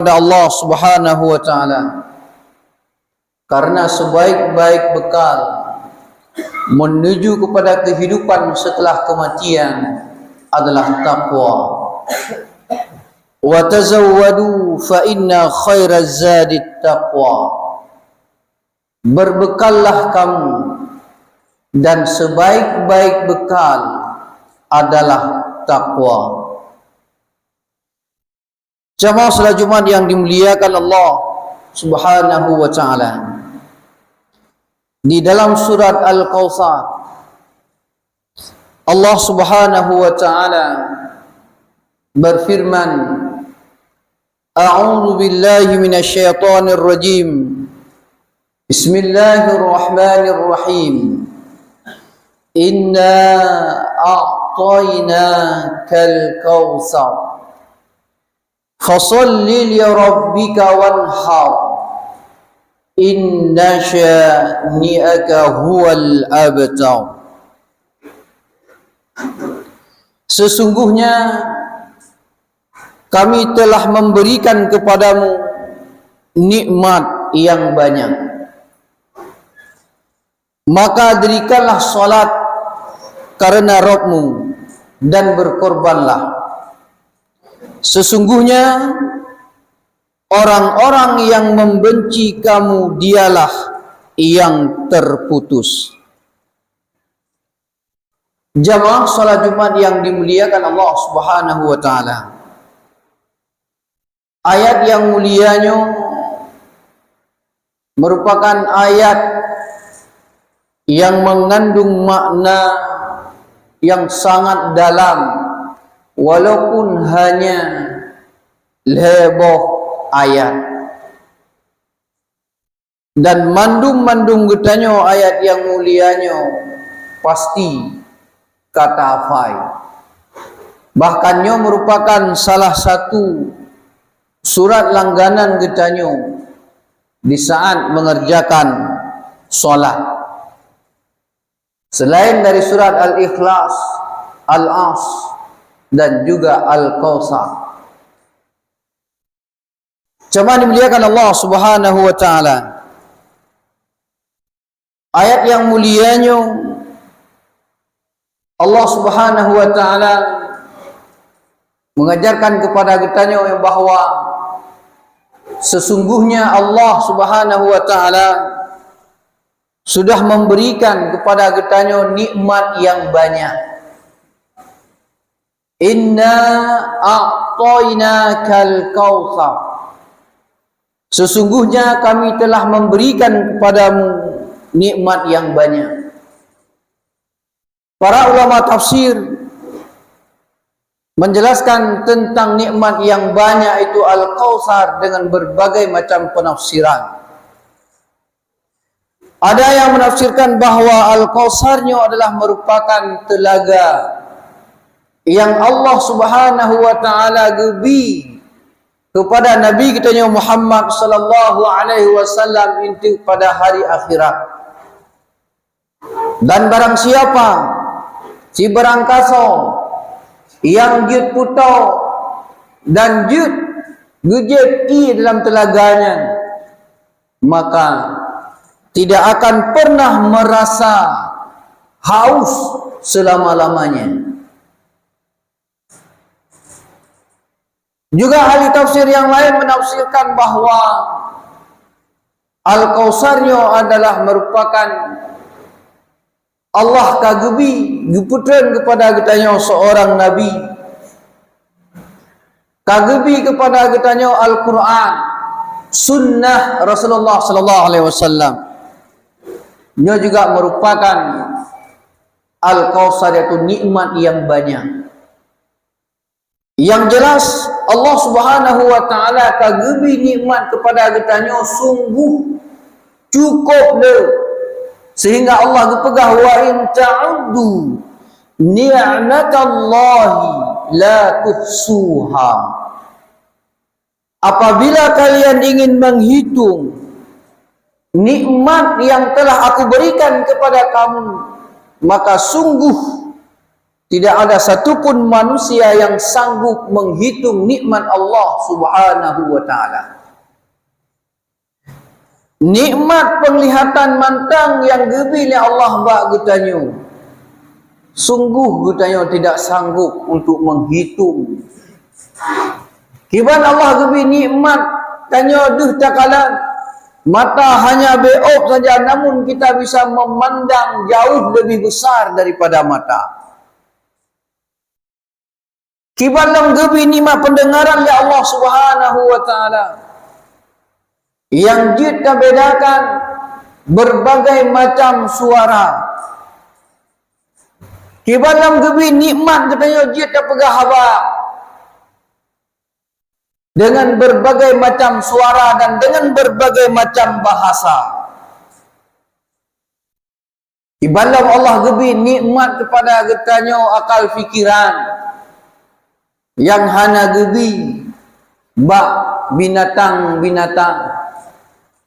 kepada Allah Subhanahu wa taala, karena sebaik-baik bekal menuju kepada kehidupan setelah kematian adalah taqwa. Wa tazawwadu fa inna khairaz zadit taqwa. Berbekallah kamu, dan sebaik-baik bekal adalah taqwa. Jamaah salat Jumat yang dimuliakan Allah Subhanahu wa taala, di dalam surat Al-Kautsar Allah Subhanahu wa taala berfirman, A'udzu billahi minasy syaithanir rajim. Bismillahirrahmanirrahim. Inna a'tainakal kautsar Fasalli li rabbika wanhar inna syani'aka huwal abtar. Sesungguhnya kami telah memberikan kepadamu nikmat yang banyak, maka dirikanlah salat karena Rabbmu dan berkorbanlah. Sesungguhnya orang-orang yang membenci kamu dialah yang terputus. Jamaah salat Jumat yang dimuliakan Allah Subhanahu wa taala, ayat yang mulianya merupakan ayat yang mengandung makna yang sangat dalam, walaupun hanya leboh ayat. Dan mandum-mandum getanyo ayat yang mulianya pasti kata hafai. Bahkannya merupakan salah satu surat langganan getanyo di saat mengerjakan solat. Selain dari surat Al-Ikhlas, Al-As, dan juga Al-Kautsar. Jemaah dimuliakan Allah Subhanahu wa taala, ayat yang mulianya Allah Subhanahu wa taala mengajarkan kepada kita bahwa sesungguhnya Allah Subhanahu wa taala sudah memberikan kepada kita nikmat yang banyak. Inna a'tainakal kautsar. Sesungguhnya kami telah memberikan kepadamu nikmat yang banyak. Para ulama tafsir menjelaskan tentang nikmat yang banyak itu Al-Kautsar dengan berbagai macam penafsiran. Ada yang menafsirkan bahwa Al-Kautsarnya adalah merupakan telaga yang Allah Subhanahu wa taala gebi kepada Nabi kita Muhammad sallallahu alaihi wasallam itu pada hari akhirat. Dan barang siapa si berangkasa yang jut putau dan jut gujet i dalam telaganya, maka tidak akan pernah merasa haus selama-lamanya. Juga ahli tafsir yang lain menafsirkan bahwa Al-Kautsarnya adalah merupakan Allah kagebi geputran kepada getanya seorang nabi, kagebi kepada getanya Al-Quran, sunnah Rasulullah sallallahu alaihi wasallam. Dia juga merupakan Al-Kautsar, yaitu nikmat yang banyak. Yang jelas Allah Subhanahu wa taala kagebi nikmat kepada getanya sungguh cukup le, sehingga Allah gepegah wa in ta'uddu ni'matallahi la tuhsuha. Apabila kalian ingin menghitung nikmat yang telah aku berikan kepada kamu, maka sungguh Tidak ada satupun manusia yang sanggup menghitung nikmat Allah Subhanahu wa ta'ala. Nikmat penglihatan mantang yang gebil Allah bak gutanyo. Sungguh gutanyo tidak sanggup untuk menghitung. Kiban Allah gebil nikmat tanyo duh takalan. Mata hanya beop saja, namun kita bisa memandang jauh lebih besar daripada mata. Kiban lam gebi nikmat pendengaran oleh Allah Subhanahu wa ta'ala. Yang kita bedakan berbagai macam suara. Kiban lam gebi nikmat katanya kita pegah haba. Dengan berbagai macam suara dan dengan berbagai macam bahasa. Ibalam Allah gebi nikmat kepada katanya akal fikiran. Yang hana gebi bak binatang-binatang.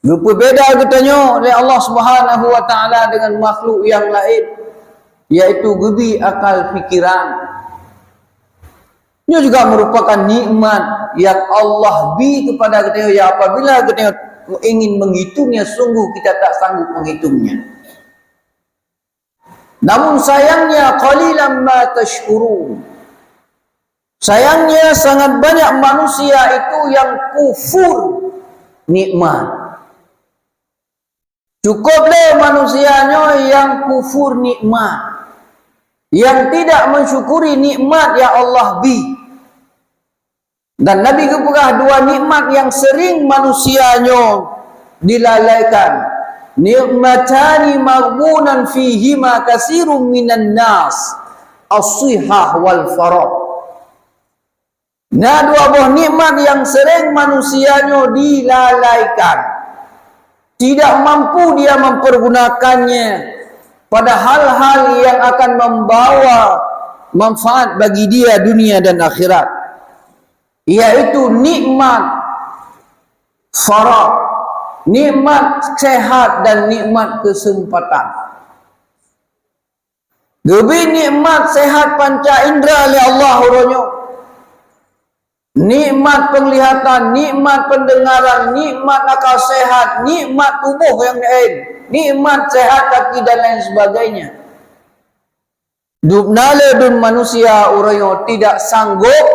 Gepu beda katanya oleh Allah Subhanahu wa ta'ala dengan makhluk yang lain. Yaitu gebi akal fikiran. Ini juga merupakan nikmat yang Allah beri kepada kita, ya apabila kita ingin menghitungnya, sungguh kita tak sanggup menghitungnya. Namun sayangnya qalilan ma tashkurun. Sayangnya sangat banyak manusia itu yang kufur nikmat. Cukuplah manusianya yang kufur nikmat, yang tidak mensyukuri nikmat yang Allah beri. Dan Nabi kepegah dua nikmat yang sering manusianya dilalaikan. Nikmatani maghbunan fihima katsirun minan nas, as-sihah wal farah. Nah, dua buah nikmat yang sering manusianya dilalaikan. Tidak mampu dia mempergunakannya pada hal-hal yang akan membawa manfaat bagi dia dunia dan akhirat. Yaitu nikmat farah, nikmat sehat dan nikmat kesempatan. Gebi nikmat sehat panca indera oleh Allah uronyo. Nikmat penglihatan, nikmat pendengaran, nikmat akal sehat, nikmat tubuh yang lain, nikmat sehat kaki dan lain sebagainya. Dubnale dun manusia uronyo tidak sanggup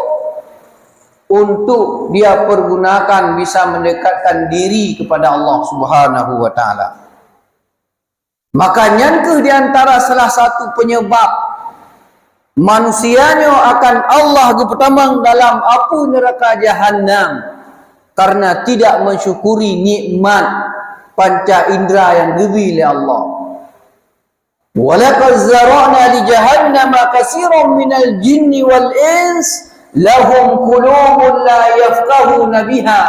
untuk dia pergunakan bisa mendekatkan diri kepada Allah Subhanahu wa ta'ala. Maka nyangkeh di antara salah satu penyebab manusianya akan Allah gepetamang dalam api neraka Jahannam karena tidak mensyukuri nikmat panca indera yang diberi oleh Allah. Walaqad zara'na li jahannama katsiran minal jinni wal ins lahum qulubun la yafqahuna biha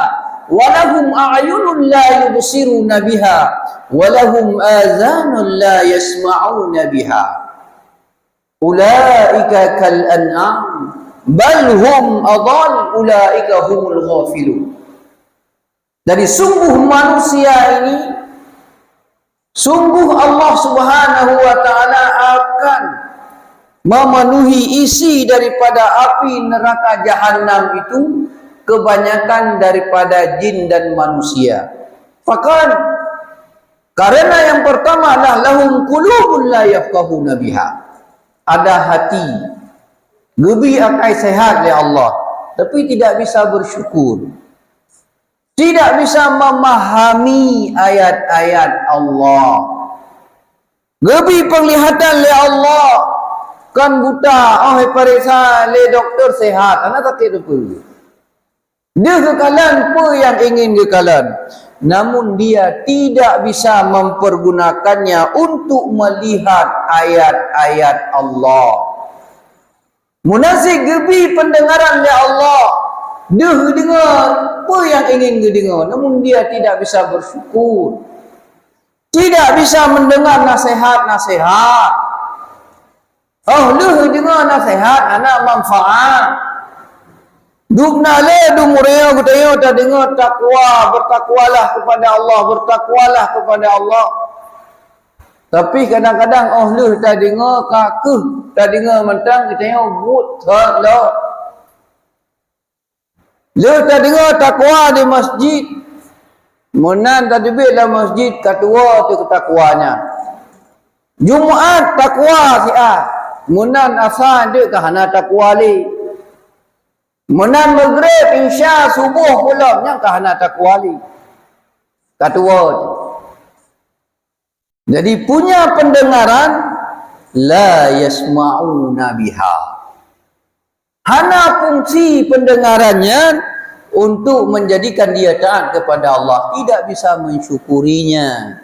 wa lahum a'yunun la yubsiruna biha wa lahum adhanun la yasma'una biha ulaika kal an'am bal hum adall ulaika humul ghafilun. Dari sungguh manusia ini, sungguh Allah Subhanahu wa ta'ala akan memenuhi isi daripada api neraka Jahannam itu kebanyakan daripada jin dan manusia. Bahkan karena yang pertama adalah lahum qulubun la yafqahuna biha. Ada hati gebi akai sehat oleh Allah, tapi tidak bisa bersyukur. Tidak bisa memahami ayat-ayat Allah. Gebi penglihatan oleh Allah kan buta, oh periksa le doktor sehat, anak tak kira apa. Dia kekalan apa yang ingin kekalan, namun dia tidak bisa mempergunakannya untuk melihat ayat-ayat Allah. Munasik gebi pendengaran oleh Allah, dia dengar apa yang ingin dia dengar, namun dia tidak bisa bersyukur, tidak bisa mendengar nasihat-nasihat. Oh, lu dengar nasihat, anak manfaat. Dukna le du mureo gutayo ta dengar takwa, bertakwalah kepada Allah, bertakwalah kepada Allah. Tapi kadang-kadang lu tak dengar kakuh, tak dengar mentang kita tengok but tak lah. Lu tak dengar takwa di masjid. Munan tadbir dalam masjid katua tu ketakwanya. Jumaat takwa siat. Munan asal dia kahana takwa li. Munan maghrib insya subuh pula nya kahana takwa li. Katua tu. Jadi punya pendengaran la yasma'una biha. Hana fungsi pendengarannya untuk menjadikan dia taat kepada Allah, tidak bisa mensyukurinya.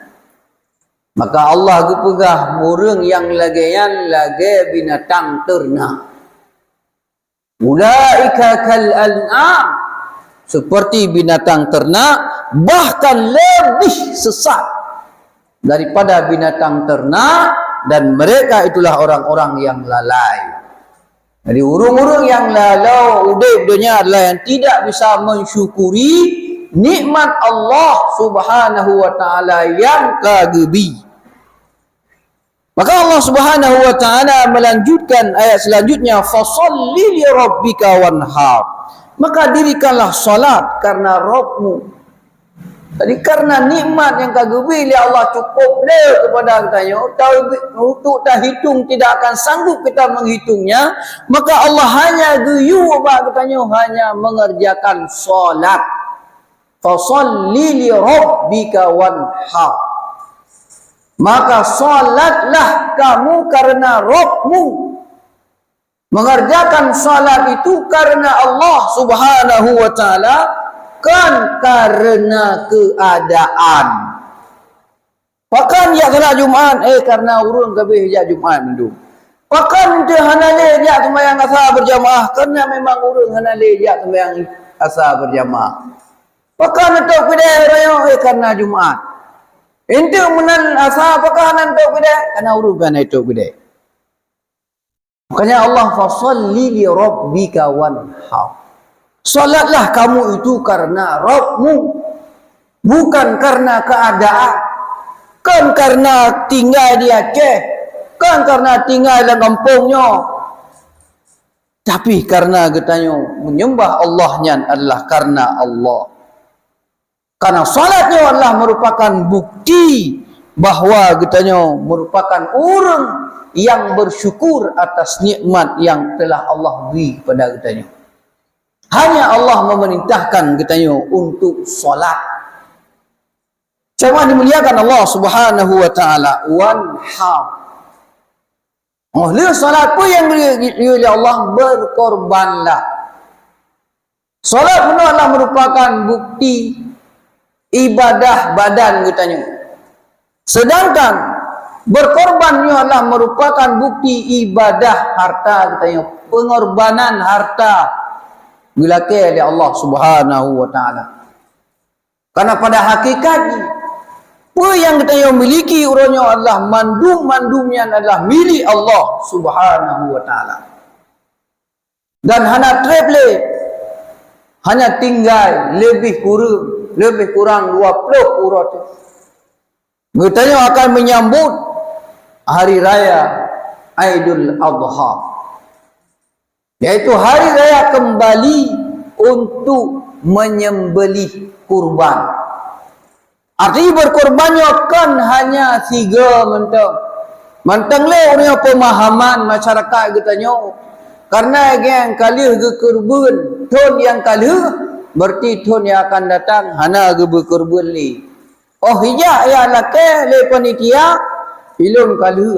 Maka Allah gepegah murung yang lagayan lage binatang ternak. Ulaika kal an'am, seperti binatang ternak, bahkan lebih sesat daripada binatang ternak, dan mereka itulah orang-orang yang lalai. Jadi urung-urung yang lalau udip dunia adalah yang tidak bisa mensyukuri nikmat Allah Subhanahu wa taala yang kagumi. Maka Allah Subhanahu wa taala melanjutkan ayat selanjutnya, fasholli li rabbika wanhar. Maka dirikanlah salat karena Rabbmu. Jadi karena nikmat yang kagumi oleh Allah cukup dia kepada kita, untuk tak hitung tidak akan sanggup kita menghitungnya, maka Allah hanya guyu apa katanya, hanya mengerjakan solat. Fasholli li rabbika wanhar. Maka solatlah kamu karena Rabbmu. Mengerjakan solat itu karena Allah Subhanahu wa taala, kan karena keadaan. Pakan ya salat Jumaat karena urun kabeh ya Jumaat mendu. Pakan dia hanale dia sembahyang asar berjamaah karena memang urun hanale dia sembahyang asar berjamaah. Pakan tok pidai rayo karena Jumaat. Ente menan asar pakan tok pidai karena urun kan tok pidai. Makanya Allah fasholli li rabbika wanhar. Salatlah kamu itu karena Rabbmu, bukan karena keadaan, kan karena tinggal di Aceh, kan karena tinggal dalam kampungnya, tapi karena katanya menyembah Allahnya adalah karena Allah. Karena salatnya adalah merupakan bukti bahawa katanya merupakan orang yang bersyukur atas nikmat yang telah Allah beri kepada katanya. Hanya Allah memerintahkan katanya untuk solat. Cuma dimuliakan Allah Subhanahu wa taala, wanhar. Oleh solat pun yang oleh Allah, berkorbanlah. Solat benar adalah merupakan bukti ibadah badan katanya. Sedangkan berkorbannya adalah merupakan bukti ibadah harta katanya, pengorbanan harta dilakir oleh Allah Subhanahu wa taala. Karena pada hakikatnya apa yang kita miliki urangnya adalah mandum-mandumnya adalah milik Allah Subhanahu wa taala. Dan hanya travel hanya tinggal lebih kurang 20 urat. Katanya akan menyambut hari raya Aidul Adha, yaitu hari raya kembali untuk menyembelih kurban. Artinya berkorbannya kan hanya 3 mentang. Mentang le punya pemahaman masyarakat katanya, karena yang kali ke kurban tahun yang kali berarti tahun yang akan datang hana ke berkurban li. Oh hijak ya lake le panitia ilum kali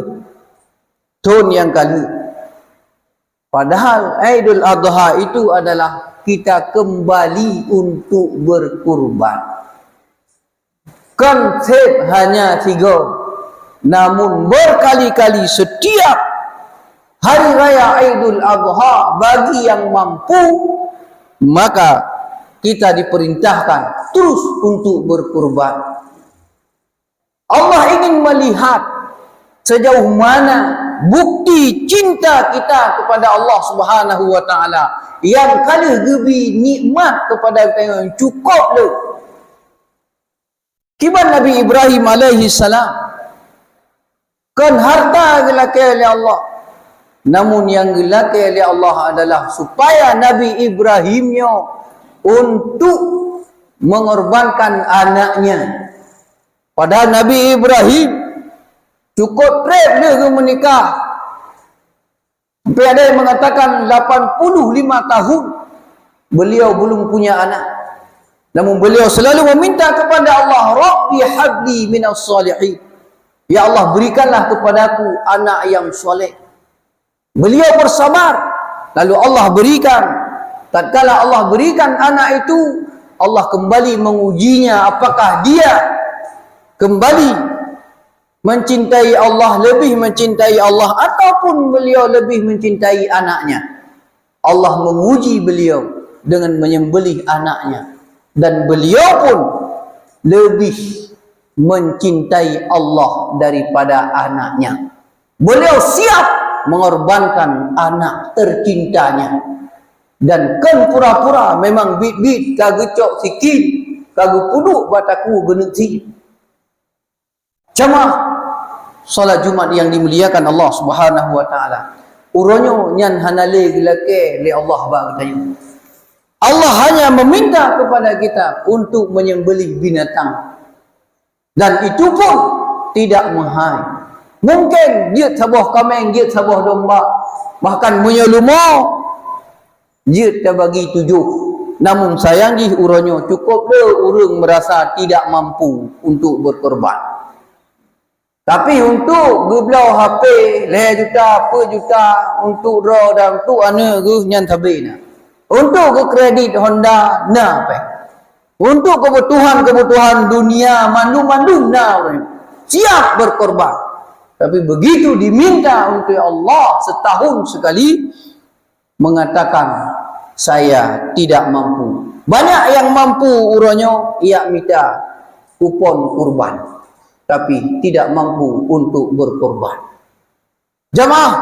tahun yang kali. Padahal Aidul Adha itu adalah kita kembali untuk berkurban. Konsep hanya 3, namun berkali-kali setiap hari raya Aidul Adha bagi yang mampu, maka kita diperintahkan terus untuk berkurban. Allah ingin melihat sejauh mana bukti cinta kita kepada Allah Subhanahu wa taala yang kali gebi nikmat kepada kita yang cukup le. Kiban Nabi Ibrahim alaihi salam Kan harta gelaki oleh Allah. Namun yang gelaki oleh Allah adalah supaya Nabi Ibrahimnya untuk mengorbankan anaknya. Padahal Nabi Ibrahim cukup trip dia ke menikah. Sampai ada yang mengatakan 85 tahun beliau belum punya anak. Namun beliau selalu meminta kepada Allah, Rabbi habli minas salihin. Ya Allah, berikanlah kepadaku anak yang soleh. Beliau bersabar, lalu Allah berikan. Tatkala Allah berikan anak itu, Allah kembali mengujinya apakah dia kembali mencintai Allah, lebih mencintai Allah, ataupun beliau lebih mencintai anaknya. Allah menguji beliau dengan menyembelih anaknya, dan beliau pun lebih mencintai Allah daripada anaknya. Beliau siap mengorbankan anak tercintanya. Dan kan pura-pura memang bit-bit kagecok sikit, kagu puduk bataku beneci. Jamaah solat Jumat yang dimuliakan Allah Subhanahu wa taala. Uronyo nyan hanale gelake le Allah ba katanya. Allah hanya meminta kepada kita untuk menyembelih binatang. Dan itu pun tidak mahal. Mungkin dia tabuh kambing, dia tabuh domba, bahkan punya lumah dia tak bagi 7. Namun sayang di uronyo cukup le urang merasa tidak mampu untuk berkorban. Tapi untuk geblau HP le juta, apa juta untuk draw dan untuk ana ke nyan tabina. Untuk ke kredit Honda na apa? Untuk kebutuhan dunia mandu-mandu na siap berkorban. Tapi begitu diminta untuk Allah setahun sekali, mengatakan saya tidak mampu. Banyak yang mampu uronyo, ia minta kupon kurban, tapi tidak mampu untuk berkorban. Jamaah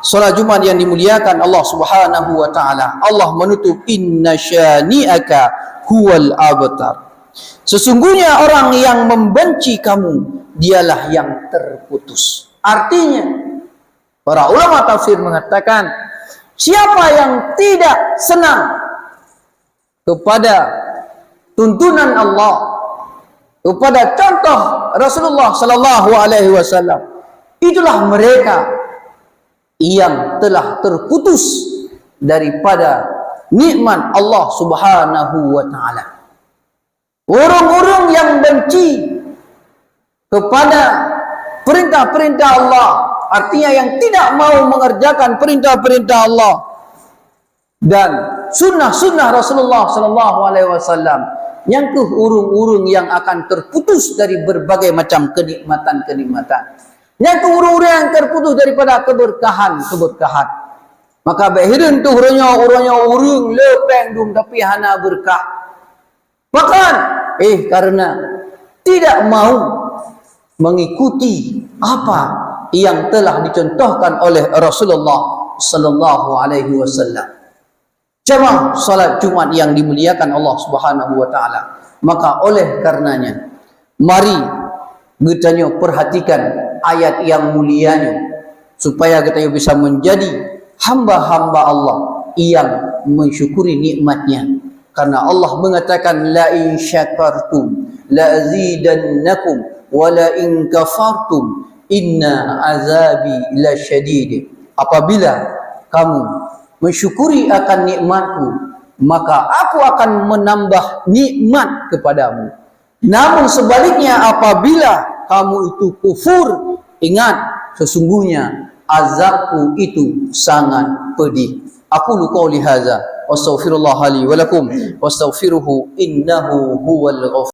salat Jumat yang dimuliakan Allah Subhanahu wa taala, Allah menutup inna syani'aka huwal abtar. Sesungguhnya orang yang membenci kamu dialah yang terputus. Artinya para ulama tafsir mengatakan siapa yang tidak senang kepada tuntunan Allah, kepada contoh Rasulullah sallallahu alaihi wasallam, itulah mereka yang telah terputus daripada nikmat Allah Subhanahu wa taala. Orang-orang yang benci kepada perintah-perintah Allah, artinya yang tidak mau mengerjakan perintah-perintah Allah dan sunnah-sunnah Rasulullah sallallahu alaihi wasallam, yang ke urung-urung yang akan terputus dari berbagai macam kenikmatan-kenikmatan, yang ke urung-urung yang terputus daripada keberkahan-keberkahan. Maka behirin tu urung-urung urung lepeng dum tapi hana berkah. Bahkan karena tidak mau mengikuti apa yang telah dicontohkan oleh Rasulullah sallallahu alaihi wasallam. Jamaah salat Jumat yang dimuliakan Allah Subhanahu wa taala, maka oleh karenanya mari kita perhatikan ayat yang mulianya supaya kita bisa menjadi hamba-hamba Allah yang mensyukuri nikmatnya. Karena Allah mengatakan la in syakartum la azidannakum wa la in kafartum inna azabi lasyadid. Apabila kamu mensyukuri akan nikmatku, maka aku akan menambah nikmat kepadamu. Namun sebaliknya apabila kamu itu kufur, ingat sesungguhnya azabku itu sangat pedih. Aku qouli hadza wastaghfirullah li wa lakum wastaghfiruhu innahu huwal ghafur.